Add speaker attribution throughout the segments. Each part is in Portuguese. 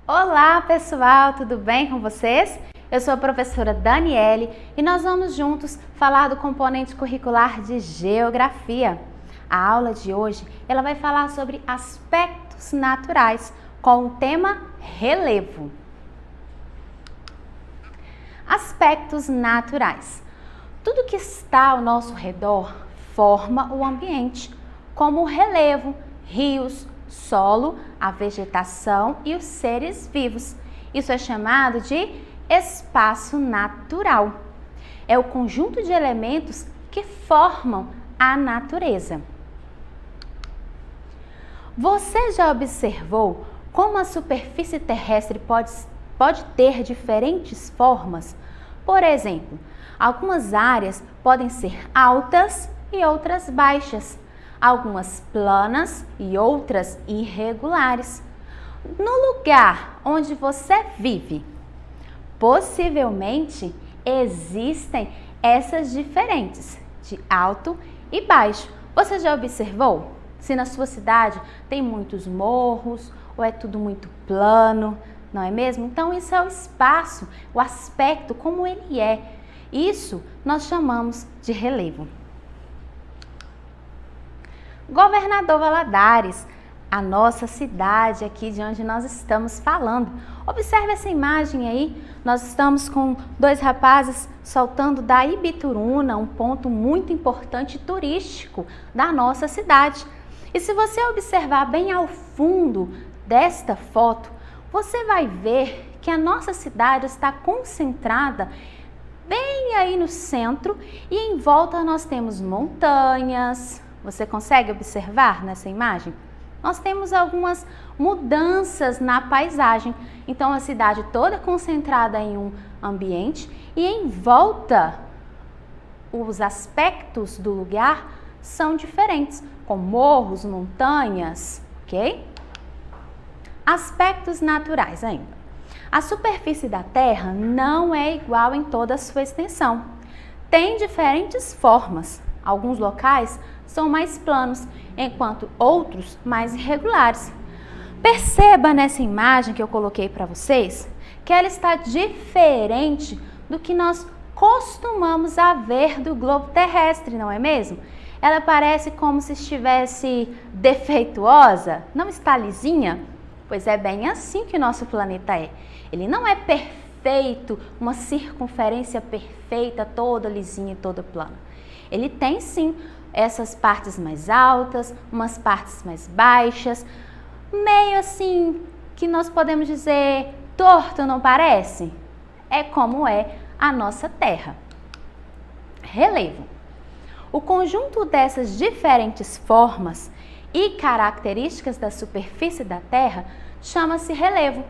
Speaker 1: Olá pessoal, tudo bem com vocês? Eu sou a professora Daniele e nós vamos juntos falar do componente curricular de Geografia. A aula de hoje ela vai falar sobre aspectos naturais com o tema relevo. Aspectos naturais. Tudo que está ao nosso redor forma o ambiente, como o relevo, rios, solo, a vegetação e os seres vivos. Isso é chamado de espaço natural. É o conjunto de elementos que formam a natureza. Você já observou como a superfície terrestre pode ter diferentes formas? Por exemplo, algumas áreas podem ser altas e outras baixas, algumas planas e outras irregulares. No lugar onde você vive, possivelmente existem essas diferentes de alto e baixo. Você já observou se na sua cidade tem muitos morros ou é tudo muito plano, não é mesmo? Então isso é o espaço, o aspecto como ele é. Isso nós chamamos de relevo. Governador Valadares, a nossa cidade aqui de onde nós estamos falando. Observe essa imagem aí, nós estamos com dois rapazes soltando da Ibituruna, um ponto muito importante turístico da nossa cidade. E se você observar bem ao fundo desta foto, você vai ver que a nossa cidade está concentrada bem aí no centro e em volta nós temos montanhas. Você consegue observar nessa imagem? Nós temos algumas mudanças na paisagem. Então, a cidade toda concentrada em um ambiente e em volta os aspectos do lugar são diferentes, com morros, montanhas, ok? Aspectos naturais ainda. A superfície da Terra não é igual em toda a sua extensão. Tem diferentes formas. Alguns locais são mais planos, enquanto outros mais irregulares. Perceba nessa imagem que eu coloquei para vocês que ela está diferente do que nós costumamos a ver do globo terrestre, não é mesmo? Ela parece como se estivesse defeituosa, não está lisinha? Pois é bem assim que o nosso planeta é. Ele não é perfeito, uma circunferência perfeita, toda lisinha e toda plana. Ele tem sim essas partes mais altas, umas partes mais baixas, meio assim que nós podemos dizer torto, não parece? É como é a nossa Terra. Relevo. O conjunto dessas diferentes formas e características da superfície da Terra chama-se relevo.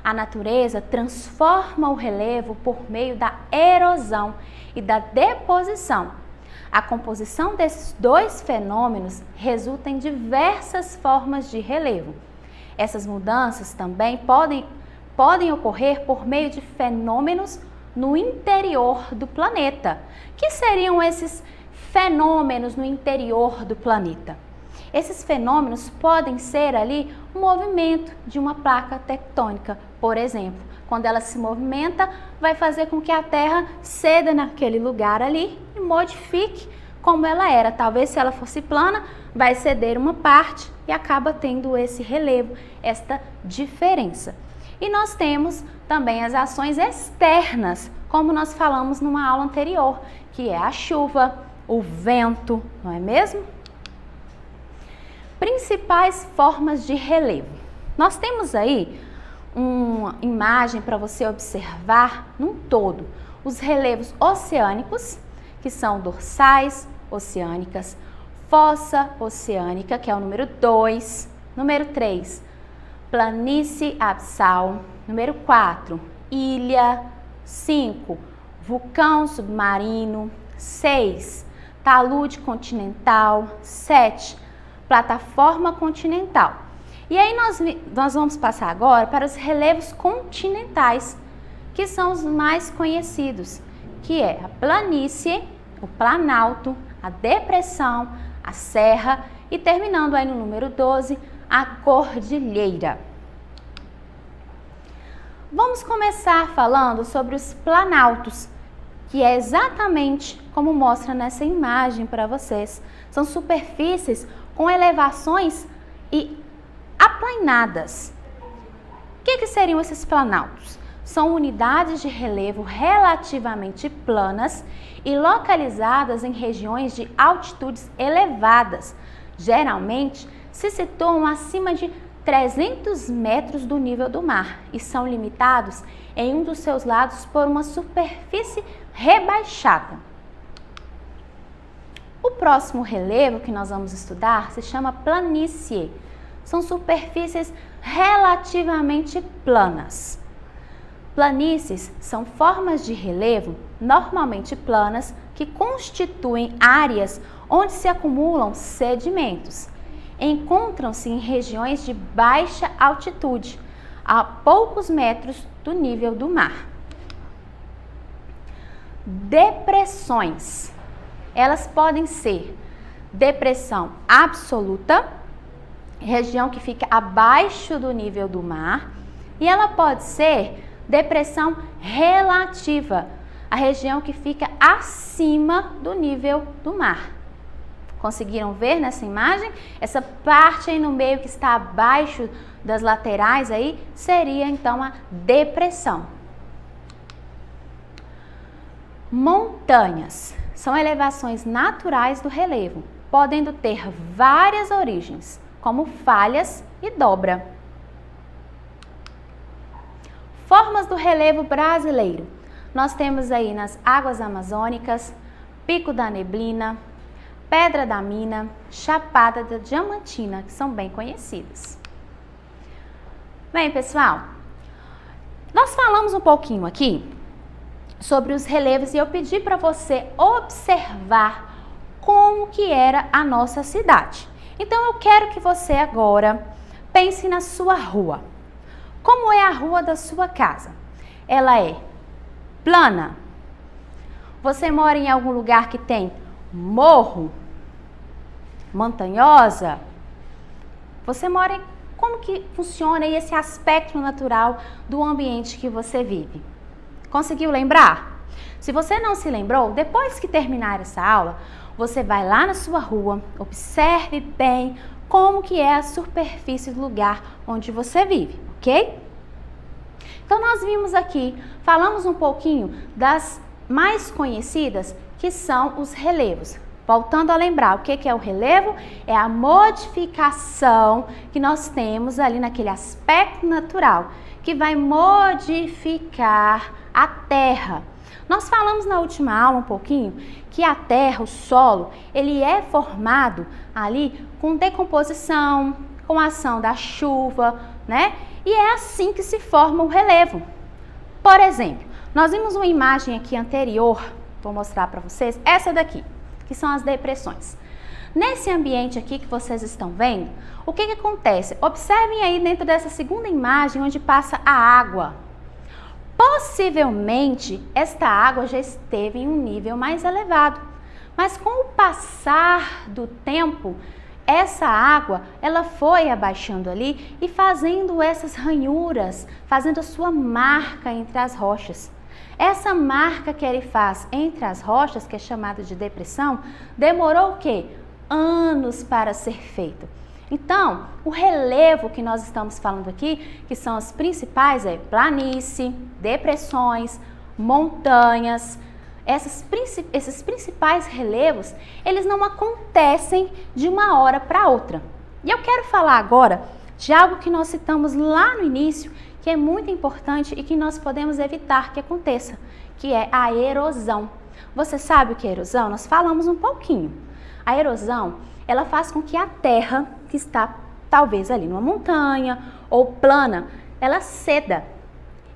Speaker 1: A natureza transforma o relevo por meio da erosão e da deposição. A composição desses dois fenômenos resulta em diversas formas de relevo. Essas mudanças também podem ocorrer por meio de fenômenos no interior do planeta. Que seriam esses fenômenos no interior do planeta? Esses fenômenos podem ser ali um movimento de uma placa tectônica, por exemplo. Quando ela se movimenta, vai fazer com que a Terra ceda naquele lugar ali e modifique como ela era. Talvez se ela fosse plana, vai ceder uma parte e acaba tendo esse relevo, esta diferença. E nós temos também as ações externas, como nós falamos numa aula anterior, que é a chuva, o vento, não é mesmo? Principais formas de relevo. Nós temos aí uma imagem para você observar num todo. Os relevos oceânicos, que são dorsais oceânicas, fossa oceânica, que é o número 2, número 3, planície abissal, número 4, ilha, 5, vulcão submarino, 6, talude continental, 7, plataforma continental. E aí nós vamos passar agora para os relevos continentais, que são os mais conhecidos, que é a planície, o planalto, a depressão, a serra e terminando aí no número 12, a cordilheira. Vamos começar falando sobre os planaltos, que é exatamente como mostra nessa imagem para vocês. São superfícies com elevações e aplainadas. O que seriam esses planaltos? São unidades de relevo relativamente planas e localizadas em regiões de altitudes elevadas. Geralmente se situam acima de 300 metros do nível do mar e são limitados em um dos seus lados por uma superfície rebaixada. O próximo relevo que nós vamos estudar se chama planície. São superfícies relativamente planas. Planícies são formas de relevo normalmente planas que constituem áreas onde se acumulam sedimentos. Encontram-se em regiões de baixa altitude, a poucos metros do nível do mar. Depressões. Elas podem ser depressão absoluta, região que fica abaixo do nível do mar, e ela pode ser depressão relativa, a região que fica acima do nível do mar. Conseguiram ver nessa imagem? Essa parte aí no meio que está abaixo das laterais aí seria então a depressão. Montanhas são elevações naturais do relevo, podendo ter várias origens, como falhas e dobra. Formas do relevo brasileiro. Nós temos aí nas águas amazônicas, Pico da Neblina, Pedra da Mina, Chapada da Diamantina, que são bem conhecidas. Bem, pessoal, nós falamos um pouquinho aqui sobre os relevos e eu pedi para você observar como que era a nossa cidade. Então eu quero que você agora pense na sua rua. Como é a rua da sua casa? Ela é plana? Você mora em algum lugar que tem morro? Montanhosa? Você mora em... Como que funciona esse aspecto natural do ambiente que você vive? Conseguiu lembrar? Se você não se lembrou, depois que terminar essa aula, você vai lá na sua rua, observe bem como que é a superfície do lugar onde você vive, ok? Então nós vimos aqui, falamos um pouquinho das mais conhecidas, que são os relevos. Voltando a lembrar, o que é o relevo? É a modificação que nós temos ali naquele aspecto natural, que vai modificar a terra. Nós falamos na última aula um pouquinho que a terra, o solo, ele é formado ali com decomposição, com a ação da chuva, né? E é assim que se forma o relevo. Por exemplo, nós vimos uma imagem aqui anterior, vou mostrar para vocês, essa daqui, que são as depressões. Nesse ambiente aqui que vocês estão vendo, o que acontece? Observem aí dentro dessa segunda imagem onde passa a água. Possivelmente, esta água já esteve em um nível mais elevado, mas com o passar do tempo, essa água, ela foi abaixando ali e fazendo essas ranhuras, fazendo a sua marca entre as rochas. Essa marca que ele faz entre as rochas, que é chamada de depressão, demorou o quê? Anos para ser feito. Então, o relevo que nós estamos falando aqui, que são as principais, é planície, depressões, montanhas. Esses principais relevos, eles não acontecem de uma hora para outra. E eu quero falar agora de algo que nós citamos lá no início, que é muito importante e que nós podemos evitar que aconteça, que é a erosão. Você sabe o que é erosão? Nós falamos um pouquinho. A erosão, ela faz com que a terra, que está talvez ali numa montanha ou plana, ela ceda.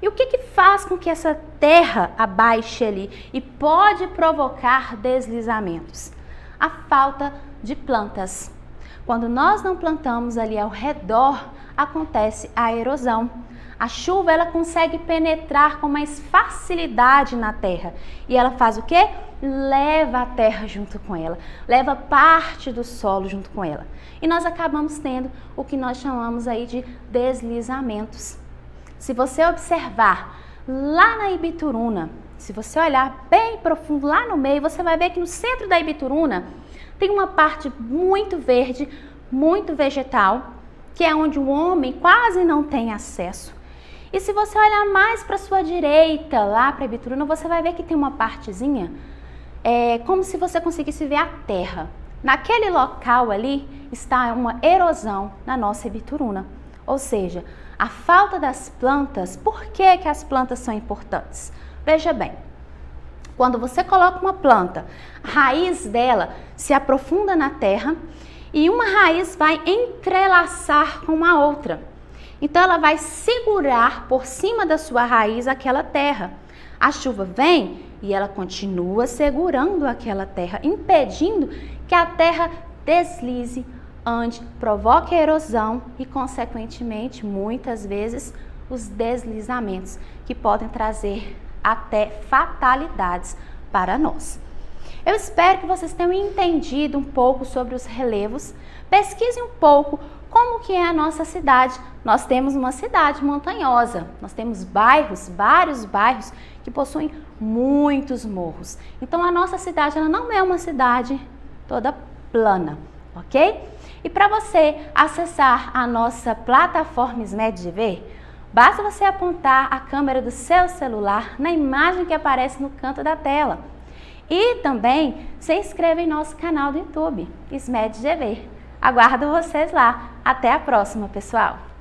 Speaker 1: E o que faz com que essa terra abaixe ali e pode provocar deslizamentos? A falta de plantas. Quando nós não plantamos ali ao redor, acontece a erosão. A chuva, ela consegue penetrar com mais facilidade na terra. E ela faz o quê? Leva a terra junto com ela. Leva parte do solo junto com ela. E nós acabamos tendo o que nós chamamos aí de deslizamentos. se você observar lá na Ibituruna, se você olhar bem profundo lá no meio, você vai ver que no centro da Ibituruna tem uma parte muito verde, muito vegetal, que é onde o homem quase não tem acesso. E se você olhar mais para a sua direita, lá para a Ibituruna, você vai ver que tem uma partezinha, como se você conseguisse ver a terra. Naquele local ali está uma erosão na nossa Ibituruna, ou seja, a falta das plantas. Por que que as plantas são importantes? Veja bem, quando você coloca uma planta, a raiz dela se aprofunda na terra e uma raiz vai entrelaçar com a outra. Então ela vai segurar por cima da sua raiz aquela terra. A chuva vem e ela continua segurando aquela terra, impedindo que a terra deslize, ande, provoque a erosão e, consequentemente, muitas vezes, os deslizamentos, que podem trazer até fatalidades para nós. Eu espero que vocês tenham entendido um pouco sobre os relevos. Pesquise um pouco como que é a nossa cidade. Nós temos uma cidade montanhosa, nós temos bairros, vários bairros que possuem muitos morros. Então a nossa cidade ela não é uma cidade toda plana, ok? E para você acessar a nossa plataforma SMED-GV, basta você apontar a câmera do seu celular na imagem que aparece no canto da tela. E também se inscreva em nosso canal do YouTube, SMED-GV. Aguardo vocês lá. Até a próxima, pessoal!